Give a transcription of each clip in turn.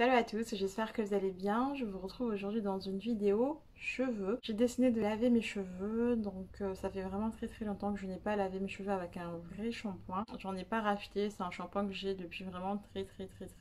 Salut à tous, j'espère que vous allez bien. Je vous retrouve aujourd'hui dans une vidéo cheveux. J'ai décidé de laver mes cheveux, donc ça fait vraiment très longtemps que je n'ai pas lavé mes cheveux avec un vrai shampoing. J'en ai pas racheté, c'est un shampoing que j'ai depuis vraiment très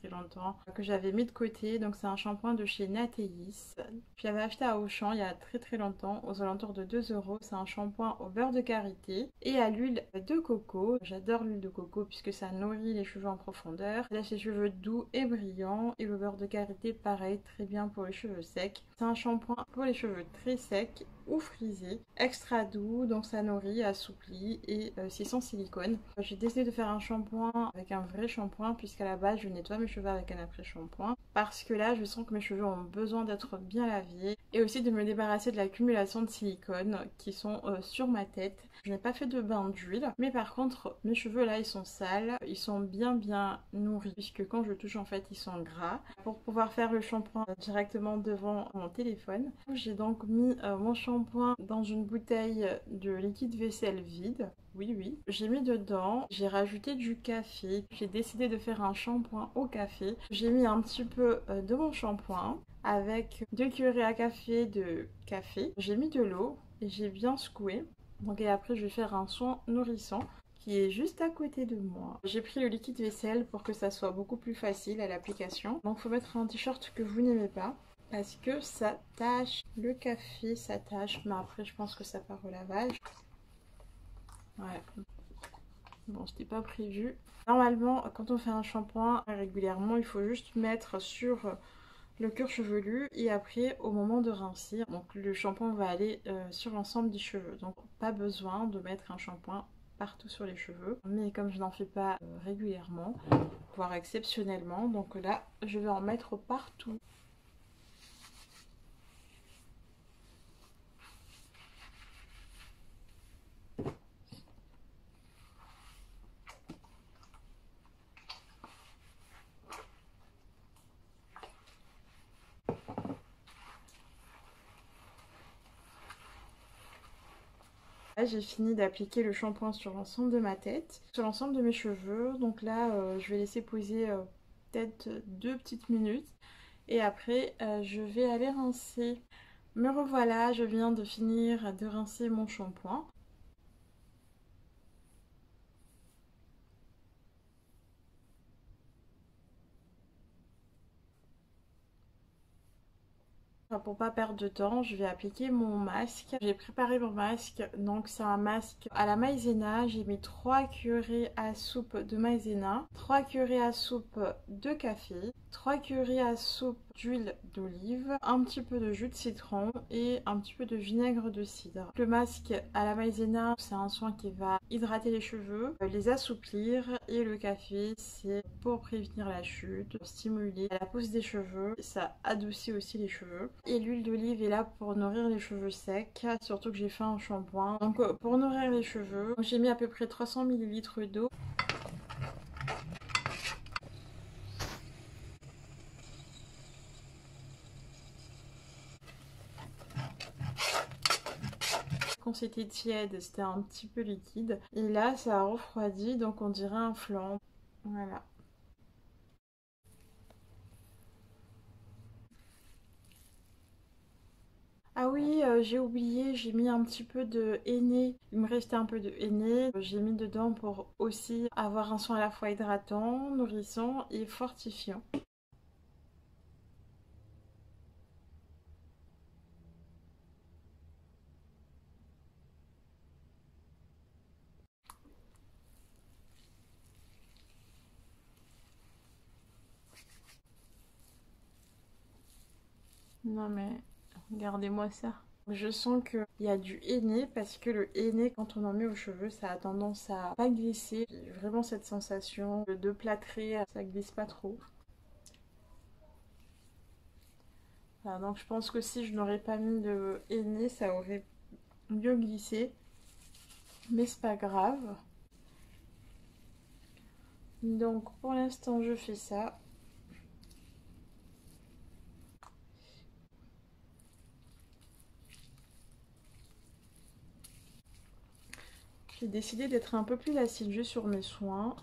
longtemps, que j'avais mis de côté. Donc c'est un shampoing de chez Natéis. Je l'avais acheté à Auchan il y a très longtemps, aux alentours de 2 euros. C'est un shampoing au beurre de karité et à l'huile de coco. J'adore l'huile de coco puisque ça nourrit les cheveux en profondeur. Ça laisse les cheveux doux et brillants, et le beurre de karité pareil, très bien pour les cheveux secs. C'est un shampoing pour les cheveux très secs ou frisés, extra doux, donc ça nourrit, assouplit et c'est sans silicone. J'ai décidé de faire un shampoing avec un vrai shampoing puisqu'à la base je nettoie mes cheveux avec un après shampoing parce que là je sens que mes cheveux ont besoin d'être bien lavés et aussi de me débarrasser de l'accumulation de silicone qui sont sur ma tête. Je n'ai pas fait de bain d'huile, mais par contre mes cheveux là ils sont sales, ils sont bien nourris puisque quand je touche en fait ils sont gras. Pour pouvoir faire le shampoing directement devant mon téléphone, j'ai donc mis mon shampoing dans une bouteille de liquide vaisselle vide. Oui, j'ai mis dedans, j'ai rajouté du café. J'ai décidé de faire un shampoing au café. J'ai mis un petit peu de mon shampoing avec 2 cuillerées à café de café. J'ai mis de l'eau et j'ai bien secoué. Donc et après je vais faire un soin nourrissant qui est juste à côté de moi. J'ai pris le liquide vaisselle pour que ça soit beaucoup plus facile à l'application. Donc il faut mettre un t-shirt que vous n'aimez pas parce que ça tâche, le café ça tâche, mais après je pense que ça part au lavage. Ouais. Bon, c'était pas prévu. Normalement, quand on fait un shampoing régulièrement, il faut juste mettre sur le cuir chevelu et après au moment de rincir. Donc le shampoing va aller sur l'ensemble des cheveux. Donc pas besoin de mettre un shampoing partout sur les cheveux. Mais comme je n'en fais pas régulièrement, voire exceptionnellement, donc là je vais en mettre partout. Là j'ai fini d'appliquer le shampoing sur l'ensemble de ma tête, sur l'ensemble de mes cheveux. Donc là je vais laisser poser peut-être 2 petites minutes. Et après je vais aller rincer. Me revoilà, je viens de finir de rincer mon shampoing. Pour pas perdre de temps, je vais appliquer mon masque. J'ai préparé mon masque, donc c'est un masque à la maïzena. J'ai mis 3 cuillerées à soupe de maïzena, 3 cuillerées à soupe de café, 3 cuillerées à soupe d'huile d'olive, un petit peu de jus de citron et un petit peu de vinaigre de cidre. Le masque à la maïzena, c'est un soin qui va hydrater les cheveux, les assouplir, et le café, c'est pour prévenir la chute, stimuler la pousse des cheveux, ça adoucit aussi les cheveux. Et l'huile d'olive est là pour nourrir les cheveux secs, surtout que j'ai fait un shampoing. Donc pour nourrir les cheveux, j'ai mis à peu près 300 ml d'eau. Quand c'était tiède, c'était un petit peu liquide. Et là, ça a refroidi, donc on dirait un flan. Voilà. Ah oui, j'ai oublié, j'ai mis un petit peu de henné. Il me restait un peu de henné. J'ai mis dedans pour aussi avoir un soin à la fois hydratant, nourrissant et fortifiant. Non mais, regardez-moi ça. Je sens qu'il y a du henné parce que le henné, quand on en met aux cheveux, ça a tendance à pas glisser. J'ai vraiment cette sensation de plâtrer, ça glisse pas trop. Voilà, donc je pense que si je n'aurais pas mis de henné, ça aurait mieux glissé. Mais c'est pas grave. Donc pour l'instant, je fais ça. J'ai décidé d'être un peu plus assidue sur mes soins.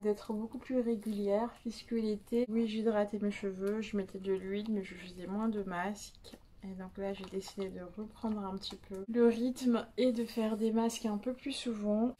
d'être beaucoup plus régulière puisque l'été, oui, j'hydratais mes cheveux, je mettais de l'huile mais je faisais moins de masques. Et donc là j'ai décidé de reprendre un petit peu le rythme et de faire des masques un peu plus souvent.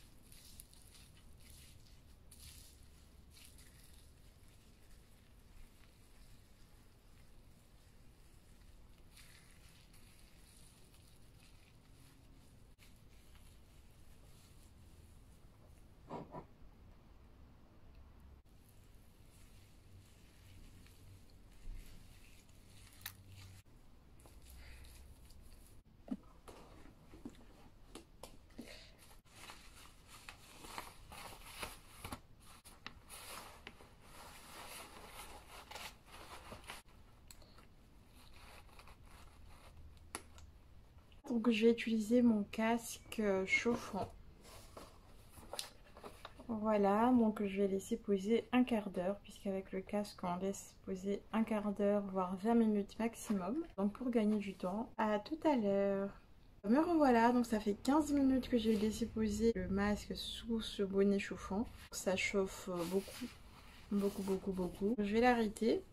Donc je vais utiliser mon casque chauffant. Voilà, donc je vais laisser poser un quart d'heure, puisqu'avec le casque on laisse poser un quart d'heure, voire 20 minutes maximum. Donc pour gagner du temps, à tout à l'heure. Me revoilà, donc ça fait 15 minutes que j'ai laissé poser le masque sous ce bonnet chauffant. Ça chauffe beaucoup. Je vais l'arrêter.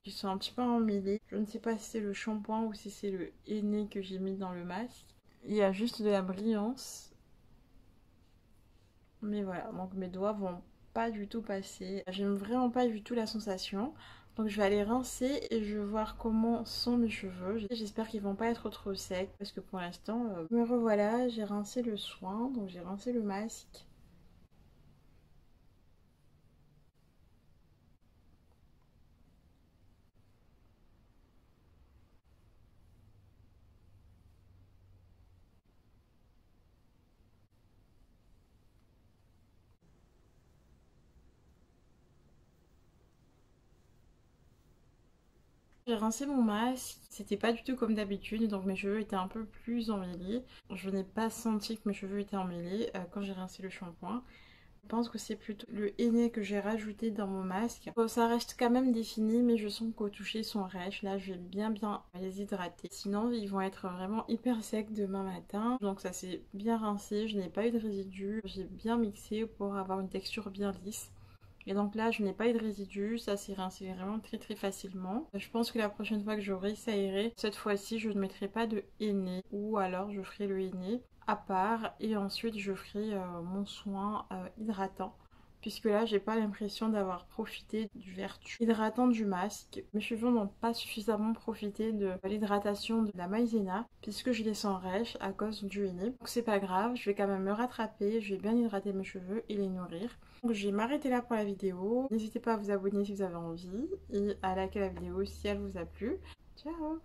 Ils sont un petit peu emmêlés. Je ne sais pas si c'est le shampoing ou si c'est le henné que j'ai mis dans le masque. Il y a juste de la brillance. Mais voilà, donc mes doigts vont pas du tout passer. J'aime vraiment pas du tout la sensation. Donc je vais aller rincer et je vais voir comment sont mes cheveux. J'espère qu'ils vont pas être trop secs parce que pour l'instant, me revoilà, j'ai rincé le soin, donc j'ai rincé le masque. J'ai rincé mon masque, c'était pas du tout comme d'habitude, donc mes cheveux étaient un peu plus emmêlés. Je n'ai pas senti que mes cheveux étaient emmêlés quand j'ai rincé le shampoing. Je pense que c'est plutôt le henné que j'ai rajouté dans mon masque. Bon, ça reste quand même défini, mais je sens qu'au toucher ils sont rêches. Là, je vais bien les hydrater. Sinon, ils vont être vraiment hyper secs demain matin. Donc ça s'est bien rincé, je n'ai pas eu de résidus. J'ai bien mixé pour avoir une texture bien lisse. Et donc là, je n'ai pas eu de résidus, ça s'est rincé vraiment très facilement. Je pense que la prochaine fois que j'aurai, ça irait. Cette fois-ci, je ne mettrai pas de henné ou alors je ferai le henné à part et ensuite je ferai mon soin hydratant. Puisque là, j'ai pas l'impression d'avoir profité du vertu hydratant du masque. Mes cheveux n'ont pas suffisamment profité de l'hydratation de la maïzena puisque je les sens rêches à cause du henné. Donc c'est pas grave, je vais quand même me rattraper, je vais bien hydrater mes cheveux et les nourrir. Donc je vais m'arrêter là pour la vidéo. N'hésitez pas à vous abonner si vous avez envie et à liker la vidéo si elle vous a plu. Ciao.